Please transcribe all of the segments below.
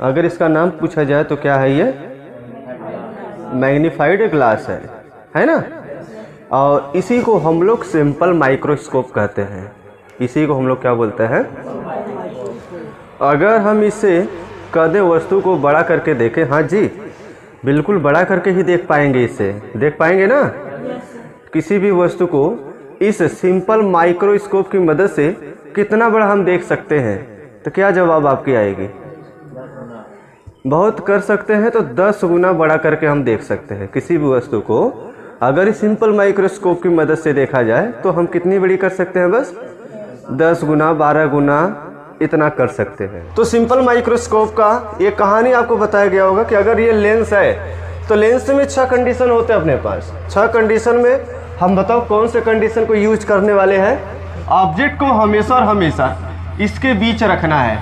अगर इसका नाम पूछा जाए तो क्या है ये? मैग्नीफाइड ग्लास है ना। और इसी को हम लोग सिंपल माइक्रोस्कोप कहते हैं। इसी को हम लोग क्या बोलते हैं? अगर हम इसे कदे वस्तु को बड़ा करके देखें, हाँ जी बिल्कुल बड़ा करके ही देख पाएंगे, इसे देख पाएंगे ना। किसी भी वस्तु को इस सिंपल माइक्रोस्कोप की मदद से कितना बड़ा हम देख सकते हैं, तो क्या जवाब आपकी आएगी? बहुत कर सकते हैं तो 10 गुना बड़ा करके हम देख सकते हैं किसी भी वस्तु को। अगर इस सिंपल माइक्रोस्कोप की मदद से देखा जाए तो हम कितनी बड़ी कर सकते हैं? बस 10 गुना 12 गुना इतना कर सकते हैं। तो सिंपल माइक्रोस्कोप का ये कहानी आपको बताया गया होगा कि अगर ये लेंस है तो लेंस में 6 कंडीशन होते हैं अपने पास। 6 कंडीशन में हम बताओ कौन से कंडीशन को यूज करने वाले हैं? ऑब्जेक्ट को हमेशा और हमेशा इसके बीच रखना है।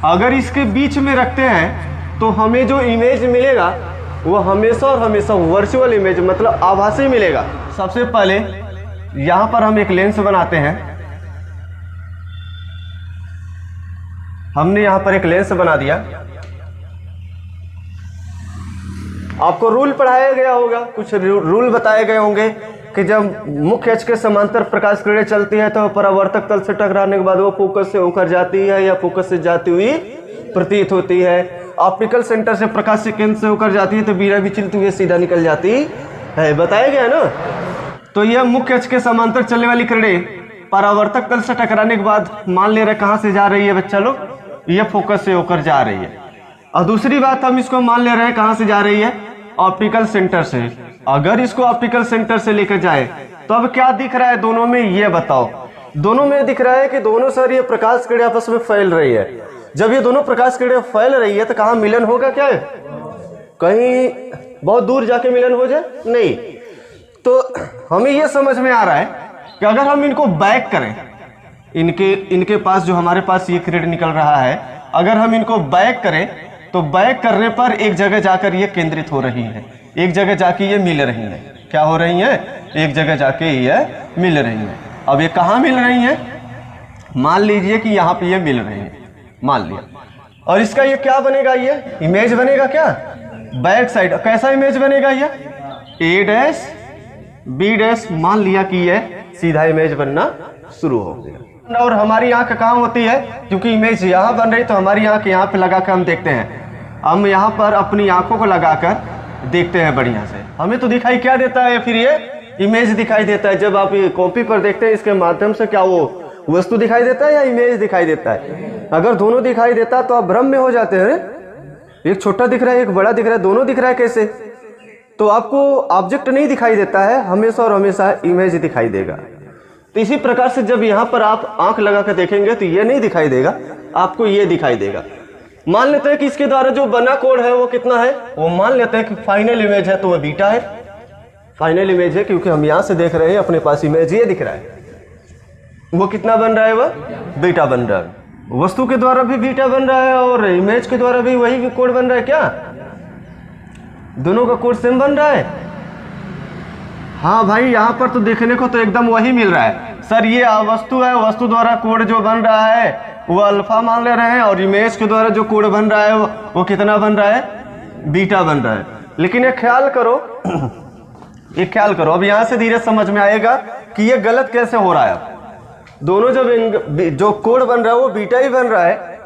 अगर इसके बीच में रखते हैं तो हमें जो इमेज मिलेगा वो हमेशा और हमेशा वर्चुअल इमेज मतलब आभासी मिलेगा। सबसे पहले यहाँ पर हम एक लेंस बनाते हैं। हमने यहाँ पर एक लेंस बना दिया। आपको रूल पढ़ाया गया होगा, कुछ रूल बताए गए होंगे कि जब मुख्य अक्ष के समांतर प्रकाश किरणें चलती है तो परावर्तक तल से टकराने के बाद वो फोकस से होकर जाती है या फोकस से जाती हुई प्रतीत होती है। ऑप्टिकल सेंटर से प्रकाश के केंद्र से होकर जाती है तो बिना विचलित हुए सीधा निकल जाती है, बताया गया ना। तो यह मुख्य अक्ष के समांतर चलने वाली किरणें परावर्तक तल से टकराने के बाद मान ले रहे कहाँ से जा रही है बच्चा लोग? यह फोकस से होकर जा रही है। और दूसरी बात हम इसको मान ले रहे हैं कहाँ से जा रही है? ऑप्टिकल सेंटर से। अगर इसको ऑप्टिकल सेंटर से लेकर जाए तो अब क्या दिख रहा है दोनों में, ये बताओ। दोनों में दिख रहा है कि दोनों सर ये प्रकाश किरणें आपस में फैल रही है। जब ये दोनों प्रकाश किरणें फैल रही है तो कहाँ मिलन होगा? क्या है? कहीं बहुत दूर जाके मिलन हो जाए? नहीं। तो हमें ये समझ में आ रहा है कि अगर हम इनको बैक करें, इनके पास जो हमारे पास ये किरण निकल रहा है, अगर हम इनको बैक करें तो बैक करने पर एक जगह जाकर ये केंद्रित हो रही है, एक जगह जाके ये मिल रही है। क्या हो रही है? एक जगह जाके ये मिल रही है। अब ये कहाँ मिल रही है? मान लीजिए कि यहाँ पे ये मिल रही है, मान लिया। और इसका ये क्या बनेगा? ये इमेज बनेगा क्या? Back side. कैसा इमेज बनेगा? ये ए डैश बी डैश। मान लिया कि ये सीधा इमेज बनना शुरू हो गया। और हमारी आंख कहाँ होती है? क्योंकि इमेज यहाँ बन रही तो हमारी आंख यहाँ पे लगा कर हम देखते हैं। हम यहाँ पर अपनी आंखों को लगाकर देखते हैं बढ़िया से। हमें तो दिखाई क्या देता है? फिर ये इमेज दिखाई देता है। जब आप ये कॉपी पर देखते हैं इसके माध्यम से क्या वो वस्तु दिखाई देता है या इमेज दिखाई देता है? अगर दोनों दिखाई देता तो आप भ्रम में हो जाते हैं। एक छोटा दिख रहा है एक बड़ा दिख रहा है, दोनों दिख रहा है कैसे? तो आपको ऑब्जेक्ट नहीं दिखाई देता है, हमेशा और हमेशा इमेज दिखाई देगा। तो इसी प्रकार से जब यहाँ पर आप आंख लगा कर देखेंगे तो ये नहीं दिखाई देगा, आपको ये दिखाई देगा। मान लेते हैं कि इसके द्वारा जो बना कोण है वो कितना है? वो मान लेते हैं कि फाइनल इमेज है तो वो बीटा है। फाइनल इमेज है क्योंकि हम यहाँ से देख रहे हैं, अपने पास इमेज ये दिख रहा है। वो कितना बन रहा है? वह बीटा बन रहा है। वस्तु के द्वारा भी बीटा बन रहा है और इमेज के द्वारा भी वही कोण बन रहा है। क्या दोनों का कोण सेम बन रहा है? हाँ भाई, यहाँ पर तो देखने को तो एकदम वही मिल रहा है। सर ये वस्तु है, वस्तु द्वारा कोण जो बन रहा है वो अल्फा मान ले रहे हैं और इमेज के द्वारा जो कोण बन रहा है वो कितना बन रहा है? बीटा बन रहा है। लेकिन ये ख्याल करो, ये ख्याल करो, अब यहाँ से धीरे समझ में आएगा कि ये गलत कैसे हो रहा है। दोनों जब जो कोण बन रहा है वो बीटा ही बन रहा है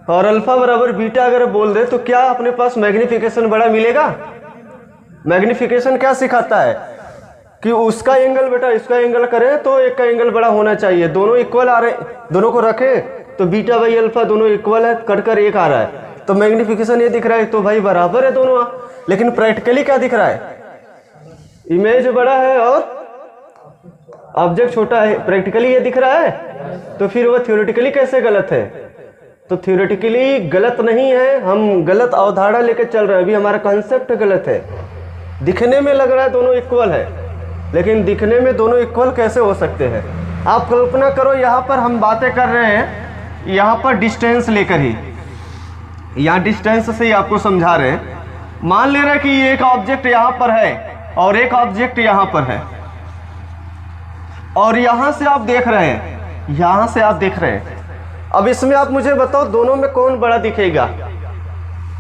और अल्फा बराबर बीटा अगर बोल दे तो क्या अपने पास मैग्निफिकेशन बड़ा मिलेगा? मैग्निफिकेशन क्या सिखाता है कि उसका एंगल बेटा इसका एंगल करे तो एक का एंगल बड़ा होना चाहिए। दोनों इक्वल आ रहे, दोनों को रखे तो बीटा बाई अल्फा दोनों इक्वल है, कटकर एक आ रहा है तो मैग्निफिकेशन ये दिख रहा है तो भाई बराबर है दोनों। लेकिन प्रैक्टिकली क्या दिख रहा है? इमेज बड़ा है और ऑब्जेक्ट छोटा है। प्रैक्टिकली ये दिख रहा है तो फिर वो थ्योरेटिकली कैसे गलत है? तो थ्योरेटिकली गलत नहीं है, हम गलत अवधारणा लेकर चल रहे हैं। अभी हमारा कॉन्सेप्ट गलत है। दिखने में लग रहा है दोनों इक्वल है, लेकिन दिखने में दोनों इक्वल कैसे हो सकते हैं? आप कल्पना करो, यहाँ पर हम बातें कर रहे हैं, यहाँ पर डिस्टेंस लेकर ही, यहाँ डिस्टेंस से ही आपको समझा रहे हैं। मान ले रहे हैं कि एक ऑब्जेक्ट यहाँ पर है और एक ऑब्जेक्ट यहाँ पर है और यहाँ से आप देख रहे हैं, यहाँ से आप देख रहे हैं। अब इसमें आप मुझे बताओ दोनों में कौन बड़ा दिखेगा?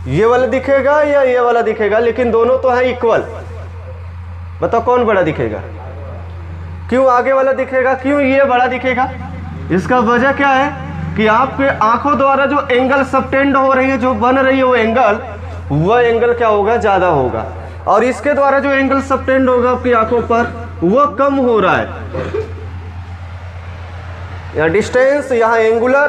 ये वाला दिखेगा या ये वाला दिखेगा, लेकिन दोनों तो हैं इक्वल। बताओ कौन बड़ा दिखेगा? क्यों आगे वाला दिखेगा, क्यों ये बड़ा दिखेगा? इसका वजह क्या है कि आपके आंखों द्वारा जो एंगल सबटेंड हो रही है, जो बन रही है वह एंगल क्या होगा, ज़्यादा होगा, और इसके द्वारा जो एंगल सबटेंड होगा आपकी आंखों पर वह कम हो रहा है। यहाँ डिस्टेंस, यहाँ एंगुलर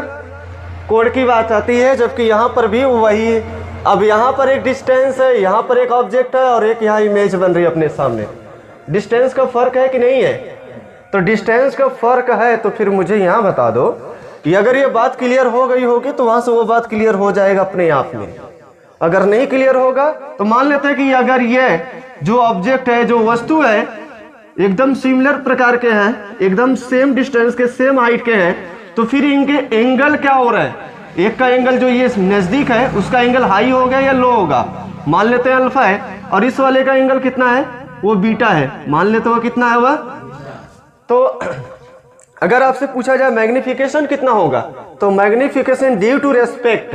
कोण की बात आती है, जबकि यहाँ पर भी वही है। अब यहाँ पर एक डिस्टेंस है, यहाँ पर एक ऑब्जेक्ट है और एक यहाँ इमेज बन रही है अपने सामने। डिस्टेंस का फर्क है कि नहीं है? तो डिस्टेंस का फर्क है तो फिर मुझे यहाँ बता दो कि अगर ये बात क्लियर हो गई होगी तो वहाँ से वो बात क्लियर हो जाएगा अपने आप में। अगर नहीं क्लियर होगा तो मान लेते हैं कि अगर ये जो ऑब्जेक्ट है, जो वस्तु है, एकदम सिमिलर प्रकार के हैं, एकदम सेम डिस्टेंस के, सेम हाइट के हैं, तो फिर इनके एंगल क्या हो रहा है? एक का एंगल जो ये नज़दीक है उसका एंगल हाई होगा या लो होगा? मान लेते हैं अल्फा है, और इस वाले का एंगल कितना है? वो बीटा है। मान लेते हो कितना है वह? तो अगर आपसे पूछा जाए मैग्निफिकेशन कितना होगा, तो मैग्निफिकेशन ड्यू टू रेस्पेक्ट,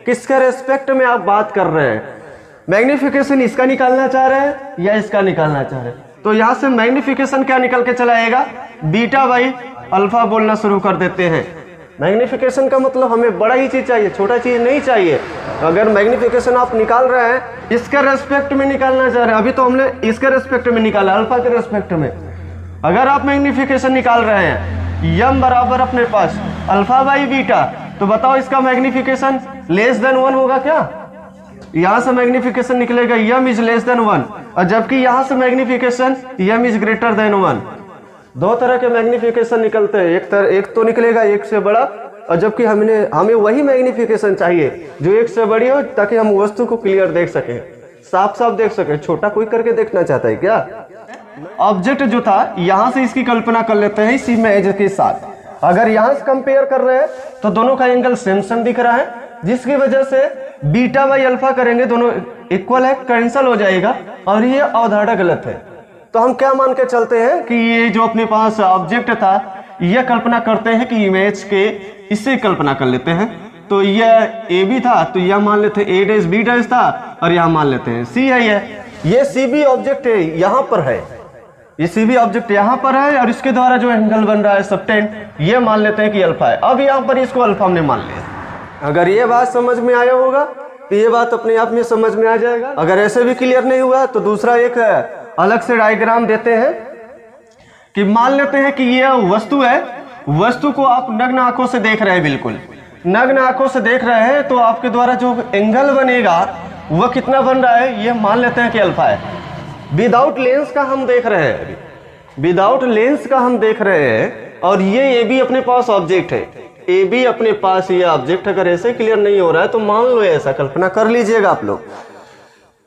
किसके रेस्पेक्ट में आप बात कर रहे हैं? मैग्निफिकेशन इसका निकालना चाह रहे हैं या इसका निकालना चाह रहे हैं? तो यहाँ से मैग्निफिकेशन क्या निकल के चला आएगा? बीटा बाई अल्फा बोलना शुरू कर देते हैं। मैग्निफिकेशन का मतलब हमें बड़ा ही चीज़ चाहिए, छोटा चीज़ नहीं चाहिए। अगर मैग्निफिकेशन आप निकाल रहे हैं, इसके रेस्पेक्ट में निकालना चाह रहे हैं, अभी तो हमने इसके रेस्पेक्ट में निकाला, अल्फा के रेस्पेक्ट में। अगर आप मैग्निफिकेशन निकाल रहे हैं यम बराबर अपने पास अल्फा बाई बीटा, तो बताओ इसका मैग्निफिकेशन लेस देन 1 होगा क्या? यहाँ से मैग्निफिकेशन निकलेगा यम इज लेस देन 1, और जबकि यहाँ से magnification M is greater than 1। दो तरह के मैग्निफिकेशन निकलते हैं, एक तो निकलेगा एक से बड़ा, और जबकि हमें वही मैग्निफिकेशन चाहिए जो एक से बड़ी हो, ताकि हम वस्तु को क्लियर देख सकें, साफ साफ देख सकें। छोटा कोई करके देखना चाहता है क्या? ऑब्जेक्ट जो था, यहाँ से इसकी कल्पना कर लेते हैं इस इमेज के साथ। अगर यहाँ से कंपेयर कर रहे हैं तो दोनों का एंगल सेम सेम दिख रहा है, जिसकी वजह से बीटा बाई अल्फा करेंगे, दोनों इक्वल है, कैंसिल हो जाएगा, और ये अवधारणा गलत है। तो हम क्या मान के चलते हैं कि ये जो अपने पास ऑब्जेक्ट था, यह कल्पना करते हैं कि इमेज के इससे कल्पना कर लेते हैं। तो यह ए बी था, तो यह मान लेते हैं ए डैश बी डैश था, और यहाँ मान लेते हैं सी है। ये सी बी ऑब्जेक्ट है, यहाँ पर है, ये सी बी ऑब्जेक्ट यहाँ पर है, और इसके द्वारा जो एंगल बन रहा है सबटेंड, ये मान लेते हैं कि अल्फा है। अब यहाँ पर इसको अल्फा हमने मान लिया। अगर ये बात समझ में आया होगा तो ये बात अपने आप में समझ में आ जाएगा। अगर ऐसे भी क्लियर नहीं हुआ तो दूसरा एक अलग से डायग्राम देते हैं कि मान लेते हैं कि ये वस्तु है, वस्तु को आप नग्न आंखों से देख रहे हैं, बिल्कुल नग्न आंखों से देख रहे हैं, तो आपके द्वारा जो एंगल बनेगा वह कितना बन रहा है, ये मान लेते हैं कि अल्फा है। विदाउट लेंस का हम देख रहे हैं, विदाउट लेंस का हम देख रहे हैं, और ये भी अपने पास ऑब्जेक्ट है, ए भी अपने पास ये ऑब्जेक्ट। अगर ऐसे क्लियर नहीं हो रहा है तो मान लो, ऐसा कल्पना कर लीजिएगा आप लोग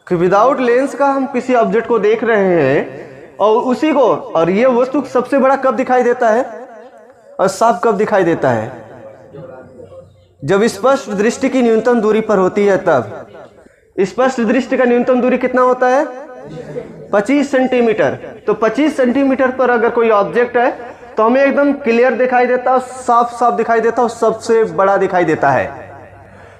कि विदाउट लेंस का हम किसी ऑब्जेक्ट को देख रहे हैं, और उसी को, और ये वस्तु सबसे बड़ा कब दिखाई देता है और साफ कब दिखाई देता है? जब स्पष्ट दृष्टि की न्यूनतम दूरी पर होती है तब। स्पष्ट दृष्टि का न्यूनतम दूरी कितना होता है? 25 सेंटीमीटर। तो 25 सेंटीमीटर पर अगर कोई ऑब्जेक्ट है तो हमें एकदम क्लियर दिखाई देता है, साफ साफ दिखाई देता है, सबसे बड़ा दिखाई देता है।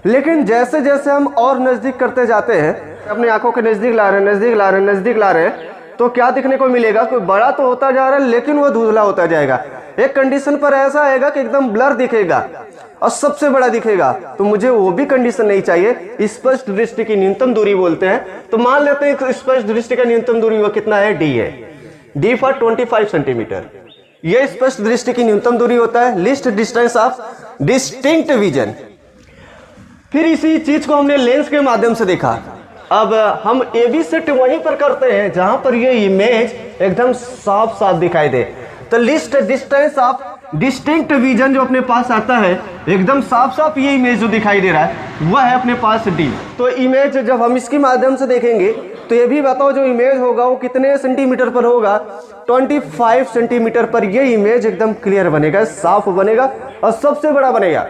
लेकिन जैसे जैसे हम और नज़दीक करते जाते हैं, अपनी आंखों के नज़दीक ला रहे हैं, नज़दीक ला रहे हैं, नज़दीक ला रहे हैं, तो क्या दिखने को मिलेगा? कोई बड़ा तो होता जा रहा है लेकिन वो धुंधला होता जाएगा। एक कंडीशन पर ऐसा आएगा कि एकदम ब्लर दिखेगा और सबसे बड़ा दिखेगा। तो मुझे वो भी कंडीशन नहीं चाहिए, स्पष्ट दृष्टि की न्यूनतम दूरी बोलते हैं। तो मान लेते हैं स्पष्ट दृष्टि का न्यूनतम दूरी वो कितना है? डी है, डी फॉर 25 सेंटीमीटर। ये स्पष्ट दृष्टि की न्यूनतम दूरी होता है, least distance of distinct vision. फिर इसी चीज को हमने लेंस के माध्यम से देखा। अब हम ए बी सेट वहीं पर करते हैं जहां पर ये इमेज एकदम साफ साफ दिखाई दे। तो least distance of distinct vision जो अपने पास आता है, एकदम साफ साफ ये इमेज जो दिखाई दे रहा है वह है अपने पास डी। तो इमेज जब हम इसके माध्यम से देखेंगे तो ये भी बताओ जो इमेज होगा वो कितने सेंटीमीटर पर होगा? 25 सेंटीमीटर पर ये इमेज एकदम क्लियर बनेगा, साफ बनेगा और सबसे बड़ा बनेगा।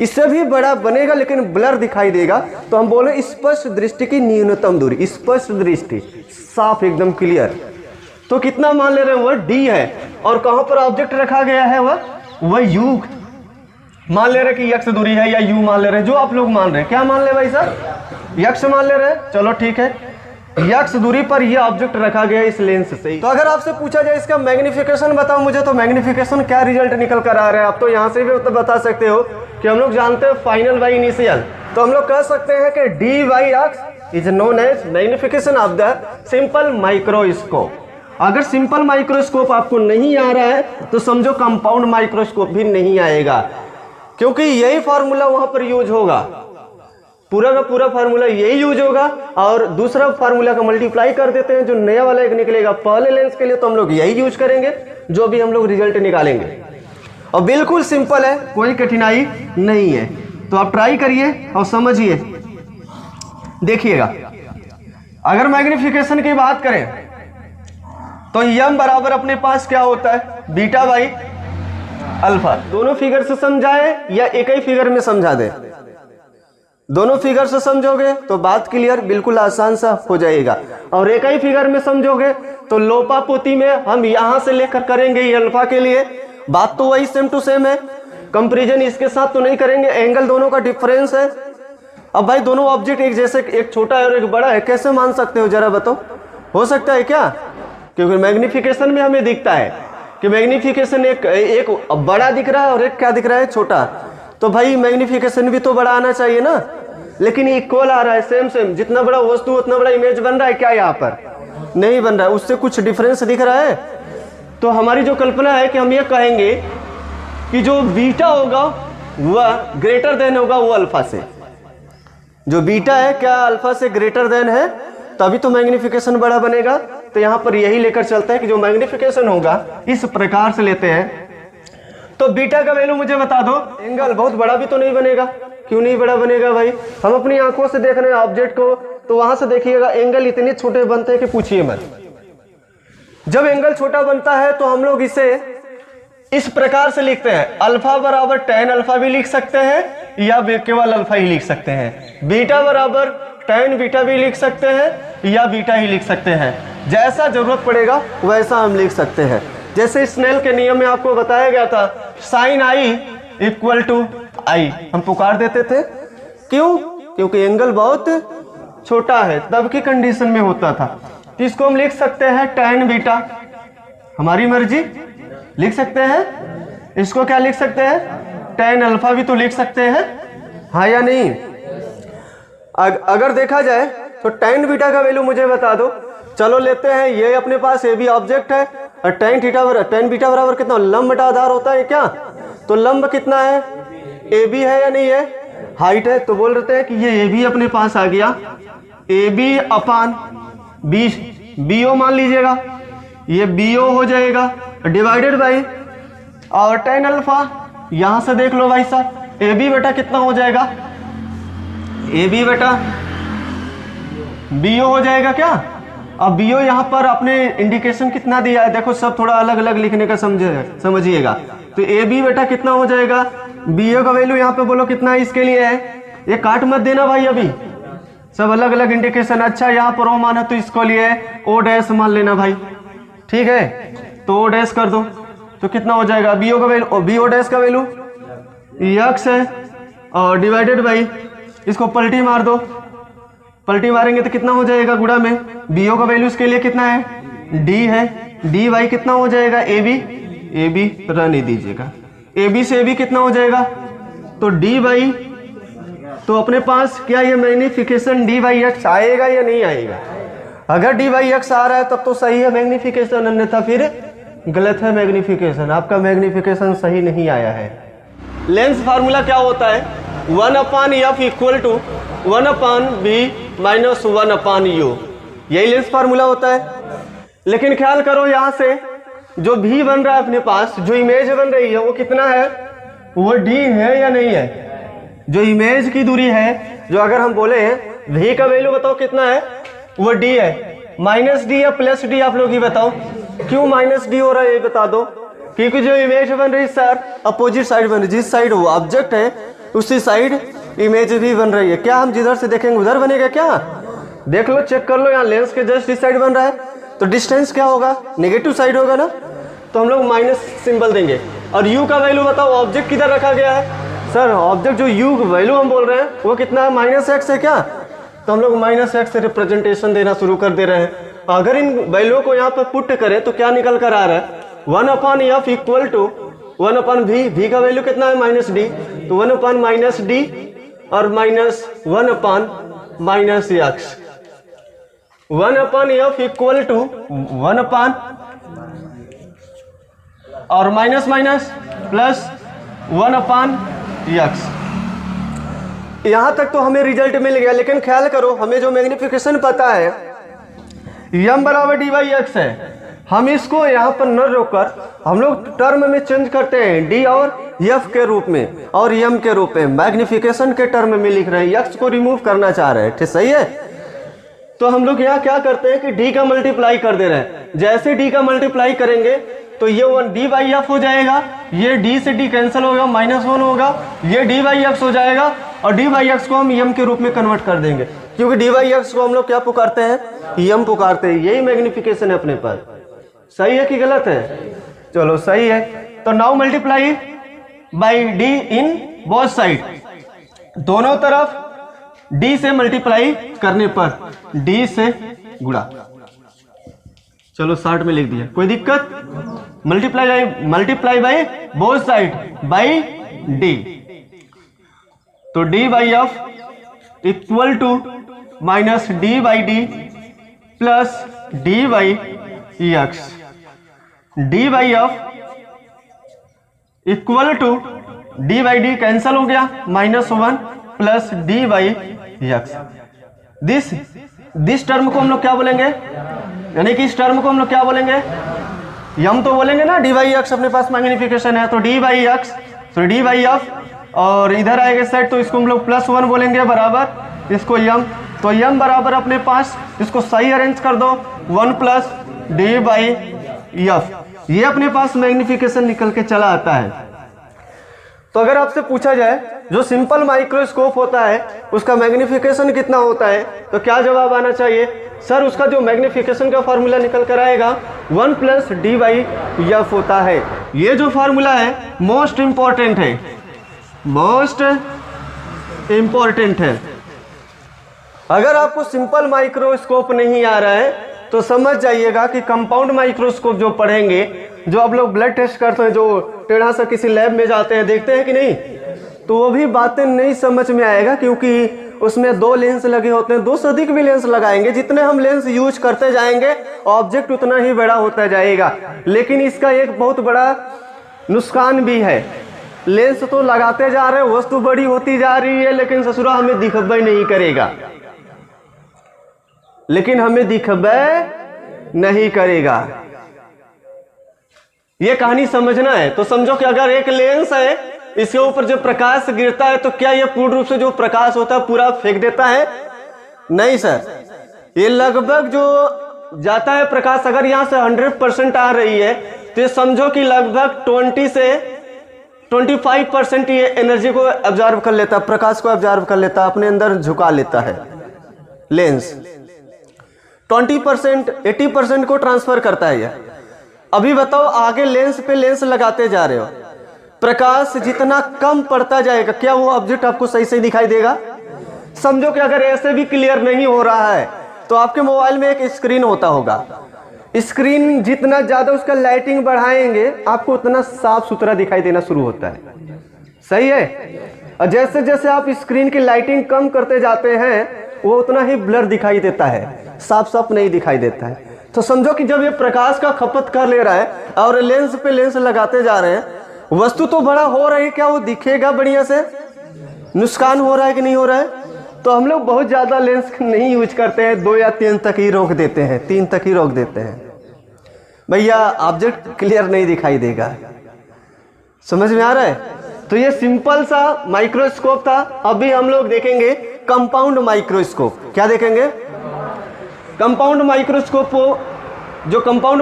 इससे भी बड़ा बनेगा लेकिन ब्लर दिखाई देगा। तो हम बोले स्पष्ट दृष्टि की न्यूनतम दूरी, स्पष्ट दृष्टि साफ एकदम क्लियर। तो कितना मान ले रहे हैं? वह डी है। और कहां पर ऑब्जेक्ट रखा गया है? वह यू मान ले रहे कि एक्स दूरी है, या यू मान ले रहे, जो आप लोग मान रहे हैं। क्या मान ले भाई साहब? यक्स मान ले रहे हैं, चलो ठीक है, यक्स दूरी पर यह ऑब्जेक्ट रखा गया इस लेंस से। तो अगर आपसे पूछा जाए इसका मैग्निफिकेशन बताओ मुझे, तो मैग्निफिकेशन क्या रिजल्ट निकल कर आ रहा है, आप तो यहाँ से भी तो बता सकते हो कि हम लोग जानते हैं फाइनल बाई इनिशियल, तो हम लोग कह सकते हैं कि D by X is known as magnification of the simple microscope. अगर सिंपल माइक्रोस्कोप आपको नहीं आ रहा है तो समझो कंपाउंड माइक्रोस्कोप भी नहीं आएगा, क्योंकि यही फार्मूला वहां पर यूज होगा, पूरा का पूरा फार्मूला यही यूज होगा, और दूसरा फार्मूला का मल्टीप्लाई कर देते हैं जो नया वाला एक निकलेगा पहले लेंस के लिए, तो हम लोग यही यूज करेंगे जो भी हम लोग रिजल्ट निकालेंगे, और बिल्कुल सिंपल है, कोई कठिनाई नहीं है। तो आप ट्राई करिए और समझिए। देखिएगा, अगर मैग्निफिकेशन की बात करें तो यम बराबर अपने पास क्या होता है, बीटा बाई अल्फा। दोनों फिगर से समझाए या एक ही फिगर में समझा दे, दोनों फिगर से समझोगे तो बात क्लियर बिल्कुल आसान सा हो जाएगा, और एक ही फिगर में समझोगे तो लोपा पोती में हम यहां से लेकर करेंगे ये अल्फा के लिए, बात तो वही सेम टू सेम है, कंपैरिजन इसके साथ तो नहीं करेंगे, एंगल दोनों का डिफरेंस है। अब भाई दोनों ऑब्जेक्ट एक जैसे, एक छोटा है और एक बड़ा है, कैसे मान सकते हो जरा बताओ, हो सकता है क्या? क्योंकि मैग्निफिकेशन में हमें दिखता है कि मैग्निफिकेशन एक बड़ा दिख रहा है और एक क्या दिख रहा है, छोटा, तो भाई मैग्निफिकेशन भी तो बड़ा आना चाहिए ना, लेकिन इक्वल आ रहा है, सेम सेम, जितना बड़ा वस्तु उतना बड़ा इमेज बन रहा है क्या, यहाँ पर नहीं बन रहा है, उससे कुछ डिफरेंस दिख रहा है। तो हमारी जो कल्पना है कि हम ये कहेंगे कि जो बीटा होगा वह ग्रेटर देन होगा वो अल्फा से, जो बीटा है क्या अल्फा से ग्रेटर देन है, तभी तो मैग्निफिकेशन बड़ा बनेगा। तो यहाँ पर यही लेकर चलता है कि जो मैग्निफिकेशन होगा इस प्रकार से लेते हैं। तो बीटा का वैल्यू मुझे बता दो, एंगल बहुत बड़ा भी तो नहीं बनेगा, क्यों नहीं बड़ा बनेगा भाई, हम अपनी आंखों से देख रहे हैं ऑब्जेक्ट को, तो वहां से देखिएगा एंगल इतने छोटे बनते हैं कि पूछिए मत। जब एंगल छोटा बनता है तो हम लोग इसे इस प्रकार से लिखते हैं, अल्फा बराबर tan अल्फा भी लिख सकते हैं या केवल अल्फा ही लिख सकते हैं, बीटा बराबर tan बीटा भी लिख सकते हैं या बीटा ही लिख सकते हैं, जैसा जरूरत पड़ेगा वैसा हम लिख सकते हैं। जैसे स्नेल के नियम में आपको बताया गया था साइन आई इक्वल टू आई, हम पुकार देते थे, क्यों? क्योंकि एंगल बहुत छोटा है, तब की कंडीशन में होता था। तो इसको हम लिख सकते हैं tan बीटा, हमारी मर्जी लिख सकते हैं, इसको क्या लिख सकते हैं, tan अल्फा भी तो लिख सकते हैं, हाँ या नहीं? अगर देखा जाए तो tan बीटा का वैल्यू मुझे बता दो, चलो लेते हैं, ये अपने पास ए बी ऑब्जेक्ट है और tan बीटा बराबर कितना, लंब बटा आधार होता है क्या, तो लंब कितना है, ए बी है या नहीं है, हाइट है, तो बोल रहे हैं कि ये ए बी अपने पास आ गया, A B upon B, B O मान लीजिएगा, ये बी ओ हो जाएगा डिवाइडेड बाई, और tan अल्फा यहां से देख लो भाई साहब, ए बी बेटा कितना हो जाएगा, ए बी बेटा बी ओ हो जाएगा क्या। अब बी ओ यहाँ पर अपने इंडिकेशन कितना दिया है, देखो सब थोड़ा अलग अलग लिखने का समझिएगा, तो ए बी बेटा कितना हो जाएगा, बी ओ का वैल्यू यहाँ पे बोलो कितना है इसके लिए है, ये काट मत देना भाई, अभी सब अलग अलग इंडिकेशन, अच्छा यहाँ पर ओ मान है तो इसको लिए ओ डैश मान लेना भाई, ठीक है, तो ओ डैश कर दो, तो कितना हो जाएगा, बी ओ का वैल्यू, बी ओ डैश का वैल्यू यक्स है और डिवाइडेड बाई, इसको पलटी मार दो, पलटी मारेंगे तो कितना हो जाएगा गुणा में, बी ओ का वैल्यू इसके लिए कितना है, डी है, डी वाई कितना हो जाएगा, ए बी रहने दीजिएगा, ए बी से ए बी कितना हो जाएगा, तो डी वाई, तो अपने पास क्या ये मैग्निफिकेशन डी वाई एक्स आएगा या नहीं आएगा, अगर डी वाई एक्स आ रहा है तब तो सही है मैग्निफिकेशन, अन्यथा फिर गलत है मैग्निफिकेशन, आपका मैग्निफिकेशन सही नहीं आया है। लेंस फार्मूला क्या होता है, 1/f equal to 1/b minus 1/u, यही लेंस फार्मूला होता है। लेकिन ख्याल करो यहाँ से जो भी बन रहा है अपने पास, जो इमेज बन रही है वो कितना है, वो d है या नहीं है, जो इमेज की दूरी है, जो अगर हम बोले हैं v का वैल्यू बताओ कितना है, वो d है, माइनस डी या प्लस डी आप लोग ही बताओ, क्यों माइनस डी हो रहा है ये बता दो, क्योंकि जो इमेज बन रही है सर अपोजिट साइड बन रही है, जिस साइड वो ऑब्जेक्ट है उसी साइड इमेज भी बन रही है, क्या हम जिधर से देखेंगे उधर बनेगा क्या, देख लो चेक कर लो, यहाँ लेंस के जस्ट इस साइड बन रहा है तो डिस्टेंस क्या होगा, नेगेटिव साइड होगा ना, तो हम लोग माइनस सिंबल देंगे। और u का वैल्यू बताओ, ऑब्जेक्ट किधर रखा गया है सर, ऑब्जेक्ट जो u वैल्यू हम बोल रहे हैं वो कितना है, -x है क्या, तो हम लोग -x से रिप्रेजेंटेशन देना शुरू कर दे रहे हैं। अगर इन वैल्यू को यहाँ पर पुट करें तो क्या निकल कर आ रहा है, 1/f equal to 1/v, v का वैल्यू कितना है -d, तो 1/-d और -1/-x, 1/f इक्वल टू 1/ और माइनस प्लस 1/x। यहां तक तो हमें रिजल्ट मिल गया, लेकिन ख्याल करो हमें जो मैग्निफिकेशन पता है m बराबर d/x है, हम इसको यहाँ पर न रोककर हम लोग टर्म में चेंज करते हैं d और f के रूप में और m के रूप में, मैग्निफिकेशन के टर्म में लिख रहे हैं, x को रिमूव करना चाह रहे हैं, ठीक सही है। तो हम लोग यहाँ क्या करते हैं कि d का मल्टीप्लाई कर दे रहे हैं, जैसे d का मल्टीप्लाई करेंगे तो ये 1d/f हो जाएगा, ये d से d कैंसिल होगा, -1 होगा, ये d/x हो जाएगा और d/x को हम m के रूप में कन्वर्ट कर देंगे, क्योंकि d/x को हम लोग क्या पुकारते हैं, m पुकारते हैं। यही मैग्निफिकेशन है अपने पास। सही है कि गलत है? चलो सही है। तो now multiply by d in both side, दोनों तरफ d से मल्टीप्लाई करने पर d से गुणा, चलो 60 में लिख दिया, कोई दिक्कत? Multiply by both side by d, तो d/f equal to -d/d plus d/x, d/f equal to d/d cancel हो गया, -1 प्लस d/x। दिस टर्म को हम लोग क्या बोलेंगे, यानी कि इस टर्म को हम लोग क्या बोलेंगे, यम तो बोलेंगे ना, d/x अपने पास मैग्निफिकेशन है, तो d/x, तो d/f और इधर आएगा सेट, तो इसको हम लोग +1 बोलेंगे बराबर इसको यम, तो यम बराबर अपने पास, इसको सही अरेंज कर दो, 1 प्लस d/f, ये अपने पास मैग्निफिकेशन निकल के चला आता है। तो अगर आपसे पूछा जाए जो सिंपल माइक्रोस्कोप होता है उसका मैग्निफिकेशन कितना होता है, तो क्या जवाब आना चाहिए, सर उसका जो मैग्निफिकेशन का फार्मूला निकल कर आएगा 1 प्लस d/f होता है। ये जो फार्मूला है मोस्ट इंपॉर्टेंट है, मोस्ट इंपॉर्टेंट है। अगर आपको सिंपल माइक्रोस्कोप नहीं आ रहा है तो समझ जाइएगा कि कंपाउंड माइक्रोस्कोप जो पढ़ेंगे, जो आप लोग ब्लड टेस्ट करते हैं, जो टेढ़ा सा किसी लैब में जाते हैं, देखते हैं कि नहीं, तो वो भी बातें नहीं समझ में आएगा, क्योंकि उसमें 2 लेंस लगे होते हैं, 2 से अधिक भी लेंस लगाएंगे, जितने हम लेंस यूज करते जाएंगे ऑब्जेक्ट उतना ही बड़ा होता जाएगा। लेकिन इसका एक बहुत बड़ा नुकसान भी है, लेंस तो लगाते जा रहे हैं, वस्तु बड़ी होती जा रही है, लेकिन ससुरा हमें दिखबे नहीं करेगा, लेकिन हमें दिखबे नहीं करेगा। ये कहानी समझना है तो समझो कि अगर एक लेंस है, इसके ऊपर जो प्रकाश गिरता है तो क्या ये पूर्ण रूप से जो प्रकाश होता है पूरा फेंक देता है? नहीं सर, ये लगभग जो जाता है प्रकाश, अगर यहाँ से 100% आ रही है तो ये समझो कि लगभग 20 से 25% ये एनर्जी को ऑब्जर्व कर लेता है, प्रकाश को ऑब्जर्व कर लेता है, अपने अंदर झुका लेता है लेंस। 20% 80% को ट्रांसफर करता है ये। अभी बताओ आगे लेंस पे लेंस लगाते जा रहे हो, प्रकाश जितना कम पड़ता जाएगा क्या वो ऑब्जेक्ट आपको सही सही दिखाई देगा? समझो कि अगर ऐसे भी क्लियर नहीं हो रहा है तो आपके मोबाइल में एक स्क्रीन होता होगा, स्क्रीन जितना ज्यादा उसका लाइटिंग बढ़ाएंगे आपको उतना साफ सुथरा दिखाई देना शुरू होता है, सही है। और जैसे जैसे आप स्क्रीन की लाइटिंग कम करते जाते हैं वो उतना ही ब्लर दिखाई देता है, साफ साफ नहीं दिखाई देता है। तो समझो कि जब ये प्रकाश का खपत कर ले रहा है और लेंस पे लेंस लगाते जा रहे हैं, वस्तु तो बड़ा हो रही है, क्या वो दिखेगा बढ़िया से? नुकसान हो रहा है कि नहीं हो रहा है? तो हम लोग बहुत ज़्यादा लेंस नहीं यूज करते हैं, 2 या 3 तक ही रोक देते हैं, 3 तक ही रोक देते हैं, भैया ऑब्जेक्ट क्लियर नहीं दिखाई देगा। समझ में आ रहा है? तो ये सिंपल सा माइक्रोस्कोप था। अभी हम लोग देखेंगे कंपाउंड माइक्रोस्कोप। क्या देखेंगे? कंपाउंड माइक्रोस्कोप को जो कंपाउंड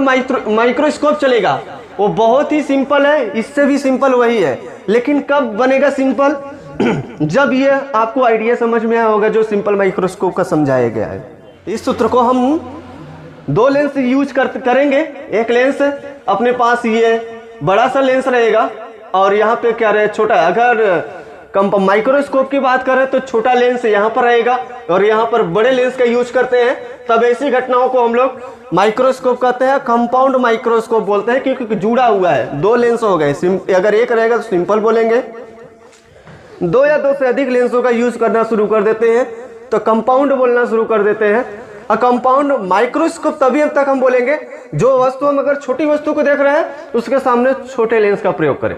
माइक्रोस्कोप चलेगा वो बहुत ही सिंपल है, इससे भी सिंपल वही है, लेकिन कब बनेगा सिंपल? जब ये आपको आइडिया समझ में आया होगा जो सिंपल माइक्रोस्कोप का समझाया गया है। इस सूत्र को हम 2 लेंस यूज करेंगे। एक लेंस अपने पास ये बड़ा सा लेंस रहेगा और यहाँ पे क्या रहे छोटा। अगर माइक्रोस्कोप की बात करें तो छोटा लेंस यहाँ पर रहेगा और यहाँ पर बड़े लेंस का यूज करते हैं, तब ऐसी घटनाओं को हम लोग माइक्रोस्कोप कहते हैं। कंपाउंड माइक्रोस्कोप बोलते हैं क्योंकि जुड़ा हुआ है, दो लेंस हो गए। अगर एक रहेगा तो सिंपल बोलेंगे, दो या दो से अधिक लेंसों का यूज करना शुरू कर देते हैं तो कंपाउंड बोलना शुरू कर देते हैं। और कंपाउंड माइक्रोस्कोप तभी तक हम बोलेंगे जो वस्तु, हम अगर छोटी वस्तु को देख रहे हैं उसके सामने छोटे लेंस का प्रयोग करें।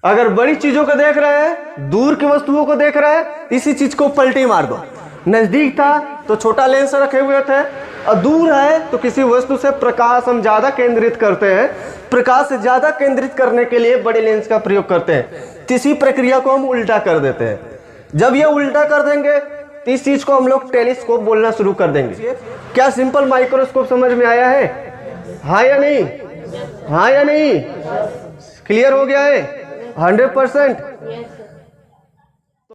अगर बड़ी चीजों को देख रहे हैं, दूर की वस्तुओं को देख रहे हैं, इसी चीज को पलटी मार दो। नजदीक था तो छोटा लेंस रखे हुए थे, और दूर है तो किसी वस्तु से प्रकाश हम ज्यादा केंद्रित करते हैं, प्रकाश से ज्यादा केंद्रित करने के लिए बड़े लेंस का प्रयोग करते हैं। इसी प्रक्रिया को हम उल्टा कर देते हैं। जब ये उल्टा कर देंगे तो इस चीज को हम लोग टेलीस्कोप बोलना शुरू कर देंगे। क्या सिंपल माइक्रोस्कोप समझ में आया है? हाँ या नहीं? हाँ या नहीं? क्लियर हो गया है 100%?